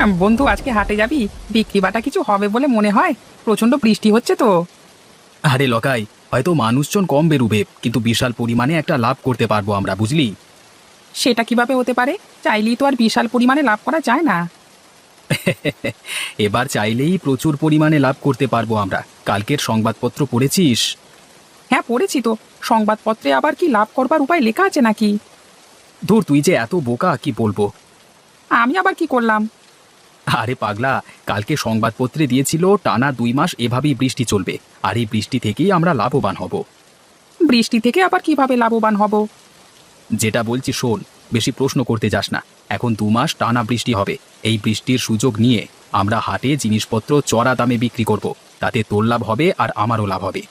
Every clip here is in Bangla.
বন্ধু, আজকে হাটে যাবি? বিক্রি বাটা কিছু হবে বলে মনে হয়। প্রচন্ড বৃষ্টি হচ্ছে তো। আরে লকাই, হয়তো মানুষজন কম বেরুবে কিন্তু বিশাল পরিমাণে একটা লাভ করতে পারবো আমরা, বুঝলি? সেটা কিভাবে হতে পারে? চাইলেই তো আর বিশাল পরিমাণে লাভ করা যায় না। এবার চাইলেই প্রচুর পরিমাণে লাভ করতে পারবো আমরা। কালকের সংবাদপত্র পড়েছিস? হ্যাঁ, পড়েছি তো। সংবাদপত্রে আবার কি লাভ করবার উপায় লেখা আছে নাকি? ধুর, তুই যে এত বোকা, কি বলবো। আমি আবার কি করলাম? আরে পাগলা, কালকে সংবাদপত্রে দিয়েছিল টানা 2 মাস এভাবেই বৃষ্টি চলবে, আর এই বৃষ্টি থেকেই আমরা লাভবান হব। বৃষ্টি থেকে আবার কিভাবে লাভবান হব? যেটা বলছি শোন, বেশি প্রশ্ন করতে যাস না। এখন 2 মাস টানা বৃষ্টি হবে। এই বৃষ্টির সুযোগ নিয়ে আমরা হাটে জিনিসপত্র চড়া দামে বিক্রি করব। তাতে তোর লাভ হবে আর আমারও লাভ হবে।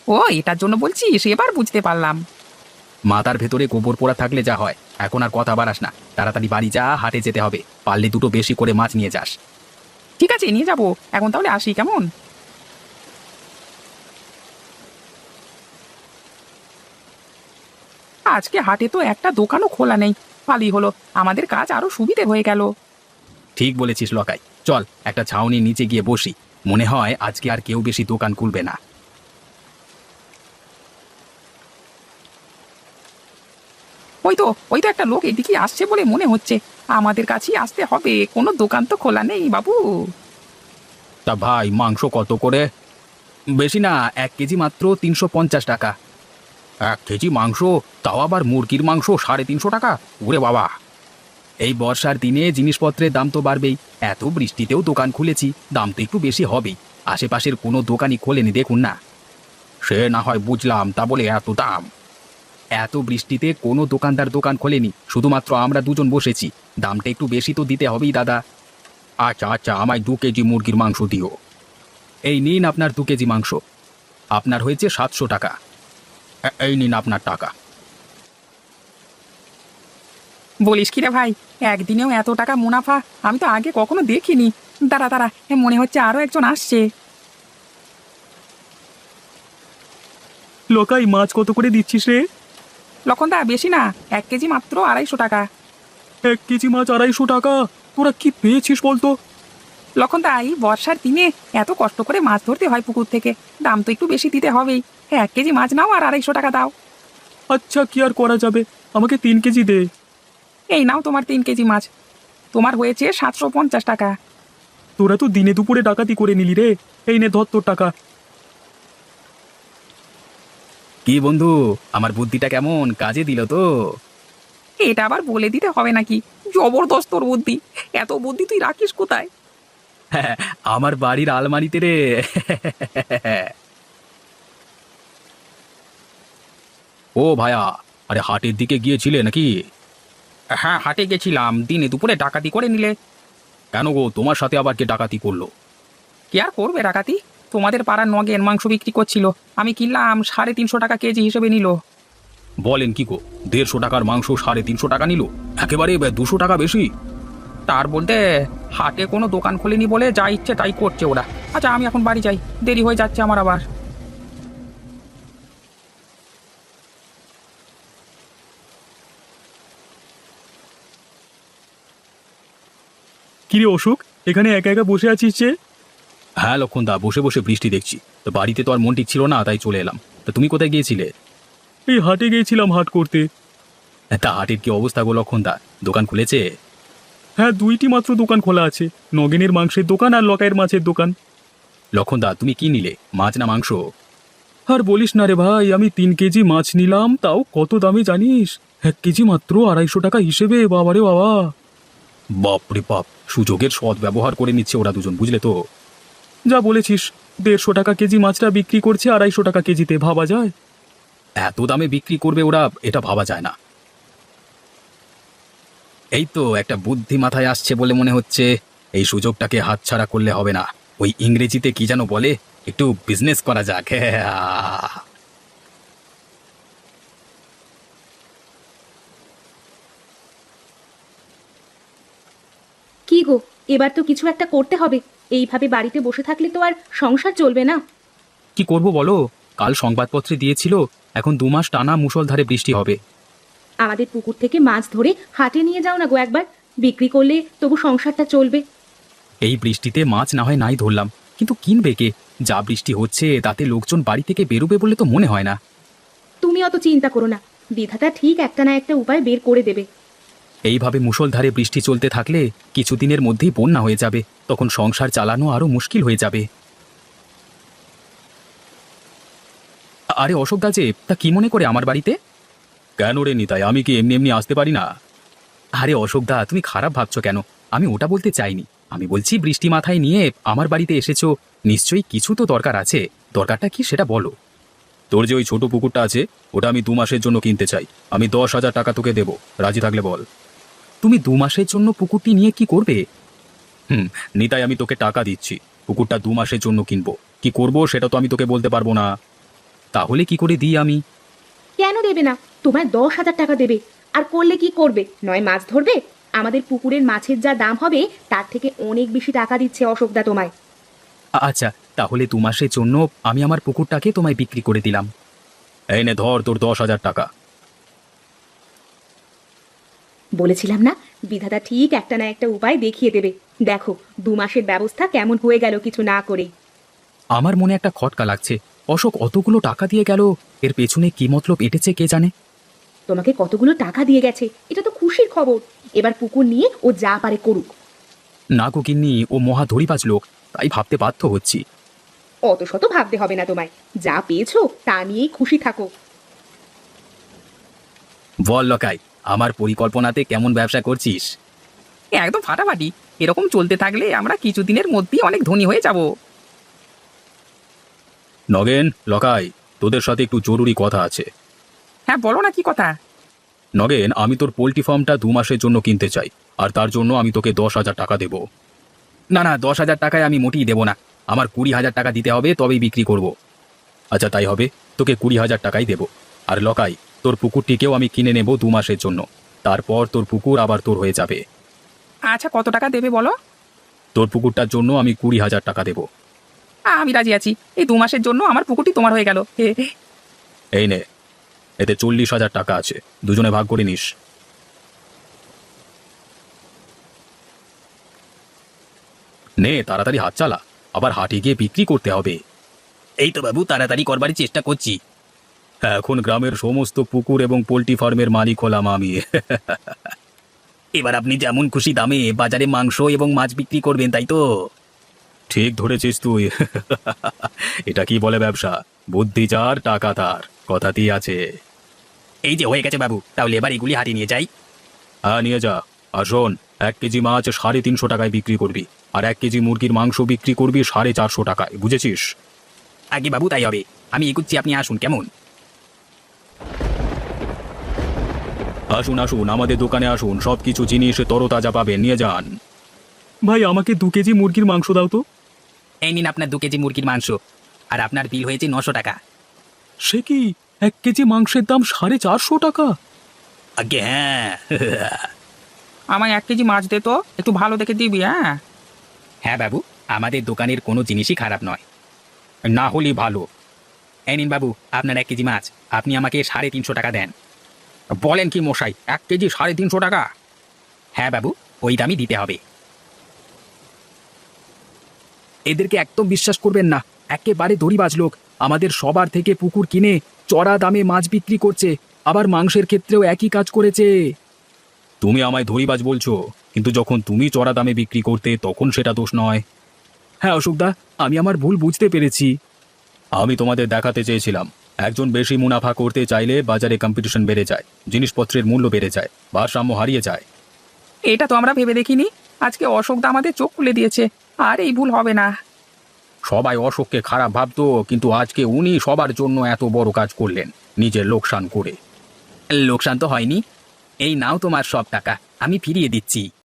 ও, এটার জন্য বলছিস? এবার বুঝতে পারলাম। মাথার ভেতরে গোবর পোড়া থাকলে যা হয়। এখন আর কথা বাড়াস না, তাড়াতাড়ি বাড়ি যা, হাটে যেতে হবে। পারলে দুটো বেশি করে মাছ নিয়ে যাস। ঠিক আছে, নিয়ে যাবো। এখন তাহলে আসি, কেমন? আজকে হাটে তো একটা দোকানও খোলা নেই। ভালোই হলো, আমাদের কাজ আরো সুবিধে হয়ে গেল। ঠিক বলেছিস লকাই, চল একটা ছাউনির নিচে গিয়ে বসি। মনে হয় আজকে আর কেউ বেশি দোকান খুলবে না। ওই তো একটা লোক এদিকে আসছে বলে মনে হচ্ছে। আমাদের কাছেই আসতে হবে, কোনো দোকান তো খোলা নেই বাবু। তা ভাই, মাংস কত করে? বেশি না, 1 কেজি মাত্র 350 টাকা। 1 কেজি মাংস? তাও আবার মুরগির মাংস 350 টাকা? ওরে বাবা! এই বর্ষার দিনে জিনিসপত্রের দাম তো বাড়বেই। এত বৃষ্টিতেও দোকান খুলেছি, দাম তো একটু বেশি হবেই। আশেপাশের কোনো দোকানই খোলেনি, দেখুন না। সে না হয় বুঝলাম, তা বলে এত দাম? এত বৃষ্টিতে কোনো দোকানদার দোকান খোলেনি, শুধুমাত্র আমরা দুজন বসেছি। দামটা একটু বেশি তো দিতে হবেই দাদা। আচ্ছা আচ্ছা, আমায় 2 কেজি মুরগির মাংস দিও। এই নিন আপনার 2 কেজি মাংস। আপনার হয়েছে 700 টাকা। এই নিন আপনার টাকা। বলিস কি রে ভাই, একদিনেও এত টাকা মুনাফা আমি তো আগে কখনো দেখিনি। দাঁড়া দাঁড়া, মনে হচ্ছে আরো একজন আসছে। লোকাই, মাছ কত করে দিচ্ছিস রে? লক্ষণদা, বেশি না, 1 কেজি মাত্র 250 টাকা। 1 কেজি মাছ 250 টাকা? তোরা কি পেয়েছিস বলতো? লক্ষণদা, এই বর্ষার দিনে এত কষ্ট করে মাছ ধরতে হয় পুকুর থেকে, দাম তো একটু বেশি দিতে হবেই। 1 কেজি মাছ নাও আর 250 টাকা দাও। আচ্ছা, কি আর করা যাবে, আমাকে 3 কেজি দে। এই নাও তোমার 3 কেজি মাছ। তোমার হয়েছে 750 টাকা। তোরা তো দিনে দুপুরে ডাকাতি করে নিলি রে। এই নে, ধর তোর টাকা। কি বন্ধু, আমার বুদ্ধিটা কেমন কাজে দিল তো? এটা আবার বলে দিতে হবে নাকি? জবরদস্ত তোর বুদ্ধি। এত বুদ্ধি তুই রাখিস কোথায়? আমার বাড়ির আলমারিতে রে। ও ভায়া, আরে হাটের দিকে গিয়েছিলে নাকি? হ্যাঁ, হাটে গেছিলাম, দিনে দুপুরে ডাকাতি করে নিলে। কেন গো, তোমার সাথে আবার কে ডাকাতি করলো? কে আর করবে ডাকাতি? তোমাদের পাড়ার নগেন মাংস বিক্রি করছিল, আমি কিনলাম, 350 টাকা কেজি হিসেবে নিল। বলেন কি গো, 150 টাকার মাংস 350 টাকা নিল? একেবারে 200 টাকা বেশি। তার বলতে, হাটে কোনো দোকান খোলেনি বলে যা ইচ্ছে তাই করছে ওরা। আচ্ছা, আমি এখন বাড়ি যাই, দেরি হয়ে যাচ্ছে আমার আবার। কিরে অশোক, এখানে একা একা বসে আছিস যে? হ্যাঁ লক্ষণদা, বসে বসে বৃষ্টি দেখছি। তো বাড়িতে তো আর মন ঠিক ছিল না, তাই চলে এলাম। তা তুমি কোথায় গিয়েছিলে? এই হাটে গিয়েছিলাম, হাট করতে। তা হাটের কি অবস্থা গো লক্ষণদা, দোকান খুলেছে? হ্যাঁ, 2টি মাত্র দোকান খোলা আছে, নগেনের মাংসের দোকান আর লকাইয়ের মাছের দোকান। লক্ষণদা, তুমি কি নিলে, মাছ না মাংস? আর বলিস না রে ভাই, আমি 3 কেজি মাছ নিলাম, তাও কত দামে জানিস? 1 কেজি মাত্র 250 টাকা হিসেবে, বাবারে বাবা! বাপরে বাপ, সুযোগের সৎ ব্যবহার করে নিচ্ছে ওরা দুজন, বুঝলে তো? যা বলেছিস, 150 টাকা কেজি মাছটা বিক্রি করছে 250 টাকা কেজিতে, ভাবা যায়? এত দামে বিক্রি করবে ওরা, এটা ভাবা যায় না। এই তো একটা বুদ্ধি মাথায় আসছে বলে মনে হচ্ছে। এই সুযোগটাকে হাতছাড়া করলে হবে না। ওই ইংরেজিতে কি যেন বলে, একটু বিজনেস করা যাক। কি গো, এবার তো কিছু একটা করতে হবে। এইভাবে বাড়িতে বসে থাকলে তো আর সংসার চলবে না। কি করব বলো, কাল সংবাদপত্রে দিয়েছিল এখন 2 মাস টানা মুষলধারে বৃষ্টি হবে। আমাদের পুকুর থেকে মাছ ধরে হাটে নিয়ে যাও না গো একবার, বিক্রি করলে তবু সংসারটা চলবে। এই বৃষ্টিতে মাছ না হয় নাই ধরলাম, কিন্তু কিনবে কে? যা বৃষ্টি হচ্ছে তাতে লোকজন বাড়ি থেকে বেরোবে বলে তো মনে হয় না। তুমি অত চিন্তা করো না, বিধাতা ঠিক একটা না একটা উপায় বের করে দেবে। এইভাবে মুষলধারে বৃষ্টি চলতে থাকলে কিছুদিনের মধ্যেই বন্যা হয়ে যাবে, তখন সংসার চালানো আরো মুশকিল হয়ে যাবে। আরে অশোক দা যে, তা কি মনে করে আমার বাড়িতে? কেন রে নিতাই, আমি কি এমনি এমনি আসতে পারি না? আরে অশোক দা, তুমি খারাপ ভাবছো কেন? আমি ওটা বলতে চাইনি। আমি বলছি বৃষ্টি মাথায় নিয়ে আমার বাড়িতে এসেছো, নিশ্চয়ই কিছু তো দরকার আছে। দরকারটা কি সেটা বলো। তোর যে ওই ছোট পুকুরটা আছে, ওটা আমি 2 মাসের জন্য কিনতে চাই। আমি 10,000 টাকা তোকে দেবো, রাজি থাকলে বল। তুমি 2 মাসের জন্য পুকুরটি নিয়ে কি করবে? নিতাই, আমি তোকে টাকা দিচ্ছি, পুকুরটা 2 মাসের জন্য কিনবো। কি করব সেটা তো আমি তোকে বলতে পারবো না। তাহলে কি করে দিই আমি? কেন দেবে না? তোমায় 10,000 টাকা দেবে। আর করলে কি করবে? নয় মাছ ধরবে? আমাদের পুকুরের মাছের যা দাম হবে তার থেকে অনেক বেশি টাকা দিচ্ছে অশোকদা তোমায়। আচ্ছা, তাহলে 2 মাসের জন্য আমি আমার পুকুরটাকে তোমায় বিক্রি করে দিলাম। এই নে ধর তোর 10,000 টাকা। বলেছিলাম না, বিধাতা ঠিক একটা না একটা উপায় দেখিয়ে দেবে। দেখো 2 মাসের ব্যবস্থা কেমন হয়ে গেল কিছু না করেই। আমার মনে একটা খটকা লাগছে। অশোক অতগুলো টাকা দিয়ে গেল, এর পেছনে কি মতলব এঁটেছে কে জানে। তোমাকে কতগুলো টাকা দিয়ে গেছে, এটা তো খুশির খবর। এবার পুকুর নিয়ে ও যা পারে করুক। না গো গিন্নি, ও মহা ধরিবাজ লোক, তাই ভাবতে বাধ্য হচ্ছি। অত শত ভাবতে হবে না তোমায়, যা পেয়েছো তা নিয়েই খুশি থাকো। বল লকাই, আমার পরিকল্পনাতে কেমন ব্যবসা করছিস? একদম ফাটাফাটি। এরকম চলতে থাকলে আমরা কিছুদিনের মধ্যেই অনেক ধনী হয়ে যাব। নগেন, লকাই, তোদের সাথে একটু জরুরি কথা আছে। হ্যাঁ বলো না, কি কথা? নগেন, আমি তোর পোল্ট্রি ফার্মটা 2 মাসের জন্য কিনতে চাই, আর তার জন্য আমি তোকে 10,000 টাকা দেব। না না, 10,000 টাকায় আমি মোটেই দেবো না। আমার 20,000 টাকা দিতে হবে, তবেই বিক্রি করব। আচ্ছা তাই হবে, তোকে 20,000 টাকাই দেব। আর লকাই, তোর পুকুরটিকেও আমি কিনে নেব 2 মাসের জন্য। তারপর তোর পুকুর আবার তোর হয়ে যাবে। আচ্ছা, কত টাকা দেবে বলো? তোর পুকুরটার জন্য আমি 20,000 টাকা দেব। আমি রাজি আছি। এই 2 মাসের জন্য আমার পুকুরটি তোমার হয়ে গেল। এই নে, এতে 40,000 টাকা আছে, দুজনে ভাগ করে নিস। নে তাড়াতাড়ি হাত চালা, আবার হাটে গিয়ে বিক্রি করতে হবে। এই তো বাবু, তাড়াতাড়ি করবারই চেষ্টা করছি। এখন গ্রামের সমস্ত পুকুর এবং পোল্ট্রি ফার্মের মালিক হলাম আমি। এবার আপনি যেমন খুশি দামে বাজারে মাংস এবং মাছ বিক্রি করবেন, তাই তো? ঠিক ধরেছিস তুই। এটা কি বলে ব্যবসা? বুদ্ধি যার টাকা তার, কথাতেই আছে। এই যে হয়ে গেছে বাবু, তাহলে এবার এগুলি হাটে নিয়ে যাই। হ্যাঁ নিয়ে যা। আর শোন, 1 কেজি মাছ 350 টাকায় বিক্রি করবি, আর 1 কেজি মুরগির মাংস বিক্রি করবি 450 টাকায়, বুঝেছিস? আগে বাবু তাই হবে, আমি এগুচ্ছি, আপনি আসুন কেমন। আসুন আসুন, আমাদের দোকানে আসুন, সবকিছু জিনিস তরতাজা পাবেন, নিয়ে যান। ভাই, আমাকে 2 কেজি মুরগির মাংস দাও তো। এই নিন আপনার 2 কেজি মুরগির মাংস, আর আপনার বিল হয়েছে 900 টাকা। সে কি, 1 কেজি মাংসের দাম 450 টাকা? আগে হ্যাঁ। আমায় 1 কেজি মাছ দে তো, একটু ভালো দেখে দিবি। হ্যাঁ হ্যাঁ বাবু, আমাদের দোকানের কোনো জিনিসই খারাপ নয়, না হলে ভালো। এই নিন বাবু আপনার 1 কেজি মাছ, আপনি আমাকে 350 টাকা দেন। বলেন কি মশাই, 1 কেজি 350 টাকা? হ্যাঁ বাবু, ওই দামই দিতে হবে। এদেরকে একদম বিশ্বাস করবেন না, একেবারে দড়িবাজ লোক। আমাদের সবার থেকে পুকুর কিনে চড়া দামে মাছ বিক্রি করছে, আবার মাংসের ক্ষেত্রেও একই কাজ করেছে। তুমি আমায় দড়িবাজ বলছো, কিন্তু যখন তুমি চড়া দামে বিক্রি করতে তখন সেটা দোষ নয়। হ্যাঁ অশোকদা, আমি আমার ভুল বুঝতে পেরেছি। আমি তোমাদের দেখাতে চেয়েছিলাম, একজন বেশি মুনাফা করতে চাইলে বাজারে কম্পিটিশন বেড়ে যায়, জিনিসপত্রের মূল্য বেড়ে যায়, ভারসাম্য হারিয়ে যায়। এটা তো আমরা ভেবে দেখিনি। আজকে অশোকদা আমাদের চোখ খুলে দিয়েছে। আর এই ভুল হবে না। সবাই অশোককে খারাপ ভাবতো, কিন্তু আজকে উনি সবার জন্য এত বড় কাজ করলেন, নিজের লোকসান করে। লোকসান তো হয়নি, এই নাও তোমার সব টাকা, আমি ফিরিয়ে দিচ্ছি।